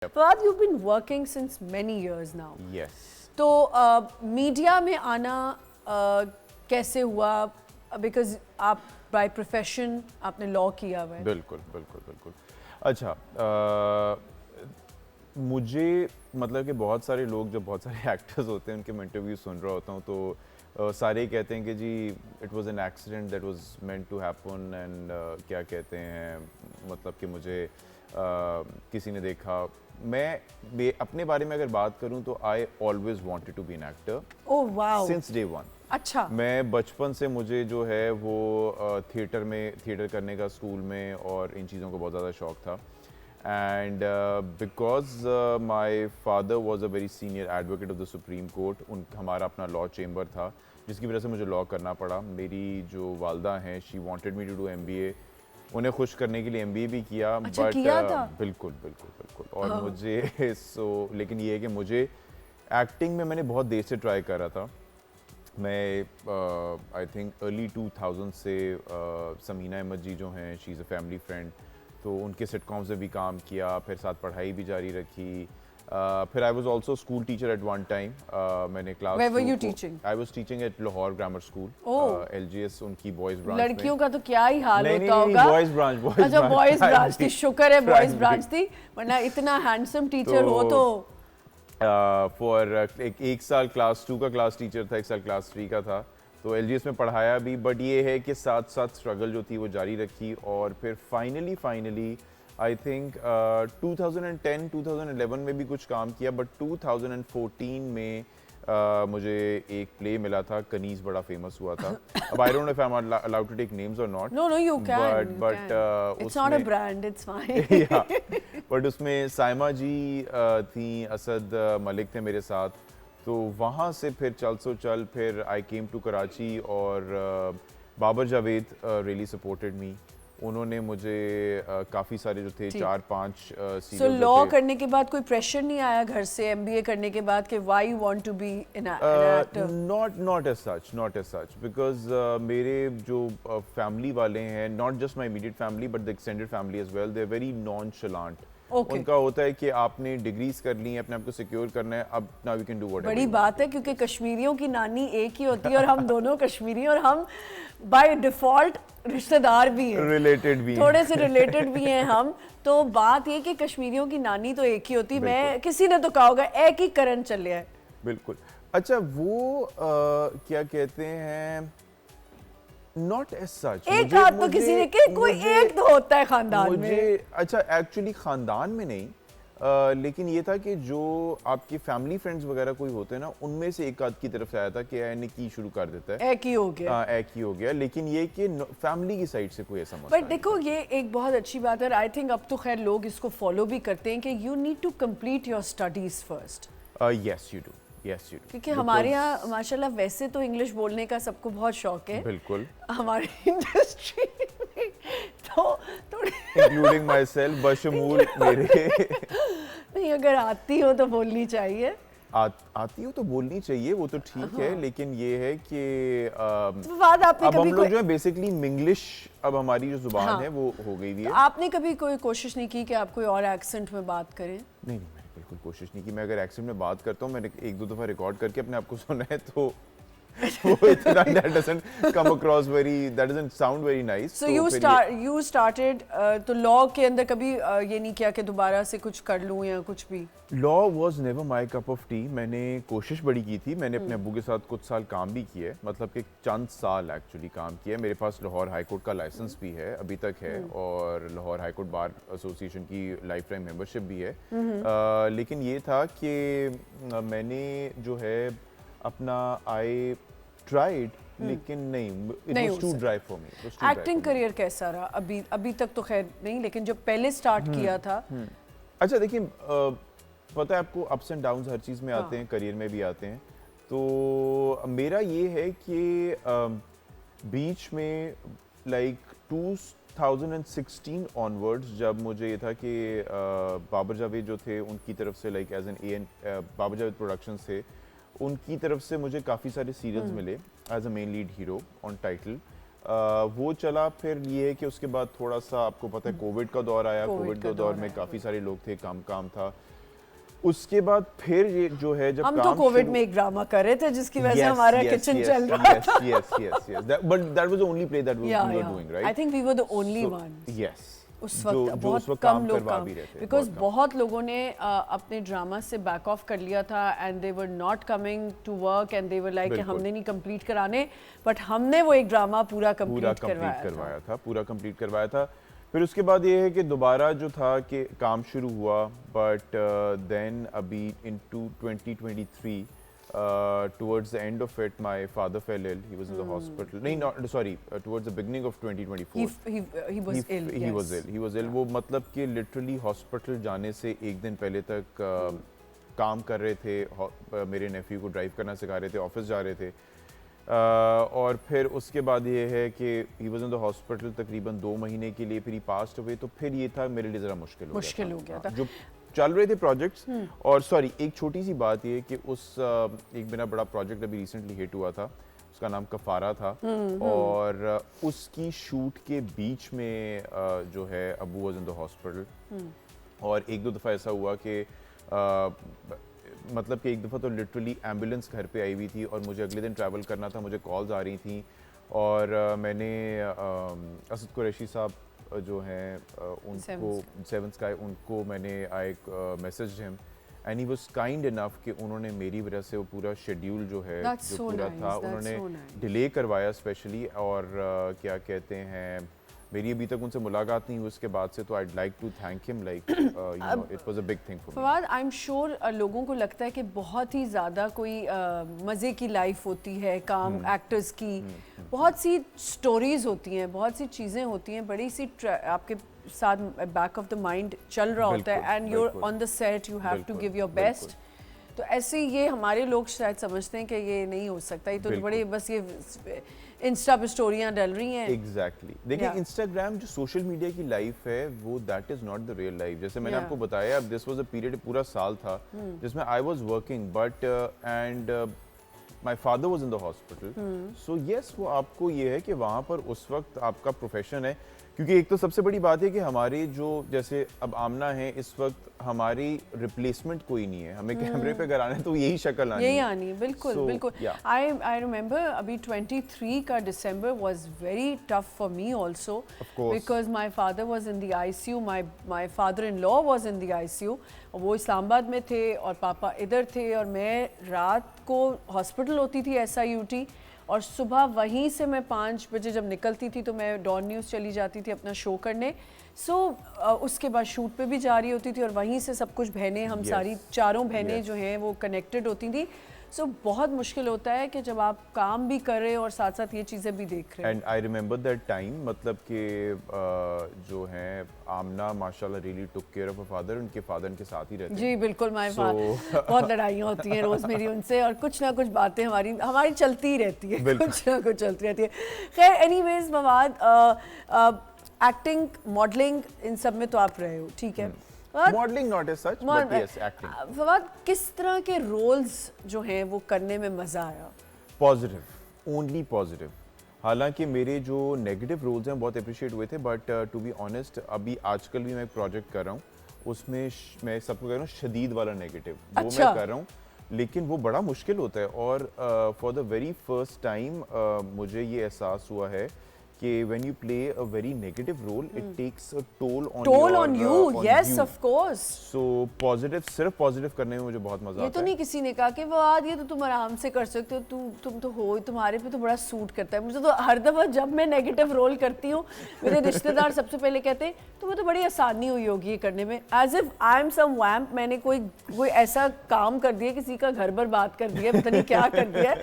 Fawad, you've been working since many years now. Yes. तो media में आना कैसे हुआ? बिकॉज आप बाय प्रोफेशन आपने लॉ किया हुआ है. बिल्कुल बिल्कुल बिल्कुल. अच्छा, मुझे मतलब कि बहुत सारे लोग, जब बहुत सारे एक्टर्स होते हैं उनके मैं इंटरव्यू सुन रहा होता हूँ तो सारे कहते हैं कि जी it was an accident that was meant to happen and क्या कहते हैं, मतलब कि मुझे किसी ने देखा. मैं अपने बारे में अगर बात करूं तो I always wanted to be an actor. Oh wow. Since day one. अच्छा. मैं बचपन से मुझे जो है वो थिएटर करने का स्कूल में और इन चीज़ों का बहुत ज़्यादा शौक था. And because my father was a very senior advocate of the supreme court, हमारा अपना लॉ चेम्बर था जिसकी वजह से मुझे लॉ करना पड़ा. मेरी जो वालदा हैं, she wanted me to do MBA. उन्हें खुश करने के लिए MBA भी किया. अच्छा, बट किया था? बिल्कुल बिल्कुल बिल्कुल. और मुझे लेकिन ये है कि मुझे एक्टिंग में मैंने बहुत देर से ट्राई करा था. मैं आई थिंक अर्ली 2000 से समीना अहमद जी जो हैं, she is a family friend, तो उनके सिटकॉम्स में भी काम किया, फिर साथ पढ़ाई भी जारी रखी. फिर I was also school teacher at one time. मैंने class Where were you teaching? I was teaching at Lahore grammar school. Oh. LGS उनकी बॉयज़ ब्रांच में. लड़कियों का तो क्या ही हाल नहीं, होता नहीं, होगा. Boys branch. अच्छा, बॉयज ब्रांच थी. शुक्र है बॉयज Primary. ब्रांच थी, वरना इतना हैंडसम टीचर हो तो. फॉर एक साल क्लास 2 का क्लास टीचर था, एक साल क्लास 3 का था, तो LGS में पढ़ाया भी. बट ये है कि साथ साथ स्ट्रगल जो थी वो जारी रखी. और फिर फाइनली आई थिंक 2010-2011 में भी कुछ काम किया. बट 2014 में मुझे एक प्ले मिला था, कनीज, बड़ा फेमस हुआ था. अब I don't know if I am allowed to take names or not. No, you can. But It's not a brand, it's fine. But उसमें साइमा जी थी, असद मलिक थे मेरे साथ. तो वहाँ से फिर चल फिर आई केम टू कराची और Babar Javed really supported me. उन्होंने मुझे काफ़ी सारे जो थे 4-5 सो सीरियल्स लॉ करने के बाद कोई प्रेशर नहीं आया घर से MBA करने के बाद कि why you want to be an actor? Not as such because मेरे जो फैमिली वाले हैं, not just my immediate family but the extended family as well, they are very nonchalant. Okay. उनका होता है कि आपने डिग्रीज कर ली हैं, अपने आप को सिक्योर करना है, अब now you can do whatever. बड़ी बात है, क्योंकि कश्मीरियों की नानी एक ही होती है और हम दोनों कश्मीरी, और हम बाय डिफॉल्ट रिश्तेदार भी हैं, रिलेटेड भी थोड़े से रिलेटेड भी हैं हम. तो बात ये कि कश्मीरियों की नानी तो एक ही होती है. मैं किसी ने तो कहा होगा एक ही करण चले है. बिल्कुल. अच्छा, वो क्या कहते हैं, नॉट एज सच. एक आध तो किसी ने कि कोई एक तो होता है खानदान में. अच्छा, एक्चुअली खानदान में नहीं, लेकिन ये था कि जो आपके फैमिली फ्रेंड्स वगैरह कोई होते हैं ना, उनमें से एक आध की तरफ से आया था कि यानी की शुरू कर देता है. एक ही हो गया. एक ही हो गया. लेकिन ये कि फैमिली की साइड से कोई ऐसा मसला बट देखो, ये एक बहुत अच्छी बात है. आई थिंक अब तो खैर लोग इसको फॉलो भी करते हैं कि you need to complete your studies first. Yes you do. क्योंकि हमारे यहाँ माशाल्लाह वैसे तो इंग्लिश बोलने का सबको बहुत शौक है. बिल्कुल. हमारी इंडस्ट्री में तो थोड़ी इंक्लूडिंग माई सेल्फ, बशमूल मेरे. नहीं, अगर आती हो तो बोलनी चाहिए. आती हो तो बोलनी चाहिए, वो तो ठीक है. लेकिन ये है कि बाद आपने अब कभी हम लोग जो है बेसिकली मिंग्लिश, अब हमारी जो जुबान है वो हो गई हुई है. आपने कभी कोई कोशिश नहीं की कि आप कोई और एक्सेंट में बात करें? नहीं, मैंने बिल्कुल कोशिश नहीं की. मैं अगर एक्सेंट में बात करता हूँ, मैंने एक दो दफ़ा रिकॉर्ड करके अपने आप को सुना है, तो वो इतना that doesn't come across very, that doesn't sound very nice. So you started तो लॉ के अंदर कभी ये नहीं किया कि दोबारा से कुछ कर लूँ या कुछ भी? Law was never my cup of T. मैंने कोशिश बड़ी की थी. मैंने अपने अब्बू के साथ कुछ साल काम भी किए, मतलब कि चंद साल एक्चुअली काम किया. मेरे पास लाहौर हाई कोर्ट का लाइसेंस भी है, अभी तक है, और Lahore high court bar association की लाइफ टाइम मेंबरशिप भी है. लेकिन ये था कि मैंने जो है अपना आई ट्राइड, लेकिन नहीं, it was too dry for me. Acting career कैसा रहा? अभी तक तो खैर नहीं, लेकिन जो पहले स्टार्ट किया था. अच्छा, देखिए, पता है आपको, अप्स एंड डाउन्स हर चीज़ में आते हैं, करियर में भी आते हैं. तो मेरा ये है कि बीच में लाइक 2016 ऑनवर्ड्स, जब मुझे ये था कि बाबर जावेद जो थे उनकी तरफ से, like as an Babar Javed productions थे, उनकी तरफ से मुझे काफ़ी सारे सीरियल्स मिले as a main lead hero on title. वो चला. फिर ये है कि उसके बाद थोड़ा सा आपको पता है कोविड का दौर आया. कोविड के दौर में काफ़ी सारे लोग थे, काम था. उसके बाद फिर ये जो है जब हम तो कोविड में एक ड्रामा कर रहे थे जिसकी वजह से हमारा किचन चल रहा था। yes. But that was the only play that we were doing, right? I think we were the only ones. Yes. उस वक्त बहुत कम लोग काम, बिकॉज बहुत लोगों ने अपने ड्रामा से बैक ऑफ कर लिया था and they were not coming to work and they were like कि हमने नहीं कंप्लीट कराने, बट हमने वो एक ड्रामा पूरा कंप्लीट करवाया था। फिर उसके बाद ये है कि दोबारा जो था कि काम शुरू हुआ, बट देन अभी into 2023 towards the end of it my father fell ill. He was in the hospital. Towards the beginning of 2024 he was ill. He was ill. वो मतलब कि literally hospital जाने से एक दिन पहले तक काम कर रहे थे, मेरे नेफ्यू को ड्राइव करना सिखा रहे थे, ऑफिस जा रहे थे, और फिर उसके बाद ये है कि he was in the hospital तकरीबन 2 महीने के लिए, फिर ही पास्ट हुए। तो फिर ये था मेरे लिए ज़रा मुश्किल हो गया था जो चल रहे थे प्रोजेक्ट्स। और सॉरी, एक छोटी सी बात ये कि उस एक मेरा बड़ा प्रोजेक्ट अभी रिसेंटली हिट हुआ था, उसका नाम कफारा था, और उसकी शूट के बीच में जो है Abu was in the hospital, और एक दो दफ़ा ऐसा हुआ कि मतलब कि एक दफ़ा तो लिटरली एम्बुलेंस घर पे आई हुई थी और मुझे अगले दिन ट्रैवल करना था, मुझे कॉल्स आ रही थी, और मैंने असद कुरैशी साहब जो हैं उनको सेवन स्काई, उनको मैंने I message him and he was kind enough कि उन्होंने मेरी वजह से वो पूरा शेड्यूल जो है जो पूरा था उन्होंने डिले करवाया स्पेशली। और क्या कहते हैं, मेरी अभी तक उनसे मुलाकात नहीं हुई उसके बाद से, तो I like to thank him, like it was a big thing for me. Fawad, I am sure लोगों को लगता है कि बहुत ही ज़्यादा कोई मज़े की लाइफ होती है, काम एक्टर्स की बहुत सी स्टोरीज होती हैं, बहुत सी चीज़ें होती हैं, बड़ी सी आपके साथ बैक ऑफ द माइंड चल रहा होता है and you are on the set, you have to give your best. तो ऐसे ये हमारे लोग शायद समझते हैं कि ये नहीं हो सकता, ये तो बड़े बस ये इंस्टा पे स्टोरियां डल रही हैं। एग्जैक्टली देखिए, इंस्टाग्राम जो सोशल मीडिया की लाइफ है वो that is not the real life. जैसे मैंने आपको बताया, अब दिस वाज अ पीरियड, पूरा साल था जिसमें I was working but and my father was in the hospital. So yes, वो आपको ये है कि वहाँ पर उस वक्त आपका प्रोफेशन है, क्योंकि एक तो सबसे बड़ी बात है कि हमारी जो जैसे अब आमना है इस वक्त, हमारी रिप्लेसमेंट कोई नहीं है, हमें कैमरे पे अगर आना है तो यही शक्ल आनी है। बिल्कुल बिल्कुल। आई रिमेंबर अभी 23 का December was very tough for me also, because my father was in the ICU, my father in law was in the ICU, वो इस्लामाबाद में थे और पापा इधर थे, और मैं रात को हॉस्पिटल होती थी SIUT, और सुबह वहीं से मैं 5 बजे जब निकलती थी तो मैं डॉन न्यूज़ चली जाती थी अपना शो करने। उसके बाद शूट पे भी जा रही होती थी, और वहीं से सब कुछ बहनें, हम सारी चारों बहनें जो हैं वो कनेक्टेड होती थी। बहुत मुश्किल होता है कि जब आप काम भी कर रहे हो और साथ साथ ये चीज़ें भी देख रहे हो। And I remember that time, मतलब कि जो हैं आमना माशाल्लाह really took care of a father, उनके फादर उनके साथ ही रहते हैं। जी बिल्कुल, बहुत लड़ाइयाँ होती हैं रोज़ मेरी उनसे, और कुछ ना कुछ बातें हमारी चलती ही रहती है, कुछ ना कुछ चलती रहती है। खैर एनीवेज फवाद, एक्टिंग, मॉडलिंग, इन सब में तो आप रहे हो, ठीक है। Modeling not as such, but yes acting. Fawad, किस तरह के रोल्स जो हैं वो करने में मज़ा आया? Positive, only positive. हालांकि मेरे जो नेगेटिव रोल्स हैं बहुत अप्रिशिएट हुए थे, बट टू बी ऑनेस्ट अभी आजकल भी मैं एक प्रोजेक्ट कर रहा हूँ, उसमें मैं सबको कह रहा हूँ शदीद वाला नेगेटिव, वो मैं कर रहा हूँ, लेकिन वो बड़ा मुश्किल होता है। और for the very first time मुझे ये एहसास हुआ है कि when you play a very negative role, it takes a toll on you. Yes, of course. So positive, सिर्फ positive करने में मुझे बहुत मजा आता है। ये तो नहीं किसी ने कहा कि वाह ये तो तुम आराम से कर सकते हो, तुम तो हो, तुम्हारे पे तो बड़ा सूट करता है। मुझे तो हर दफ़ा जब मैं नेगेटिव रोल करती हूँ, मेरे रिश्तेदार सबसे पहले कहते हैं तुम्हें तो बड़ी आसानी हुई होगी ये करने में, एज इफ आई एम सम वैम्प, मैंने कोई ऐसा काम कर दिया, किसी का घर बर्बाद कर दिया, पता नहीं क्या कर दिया।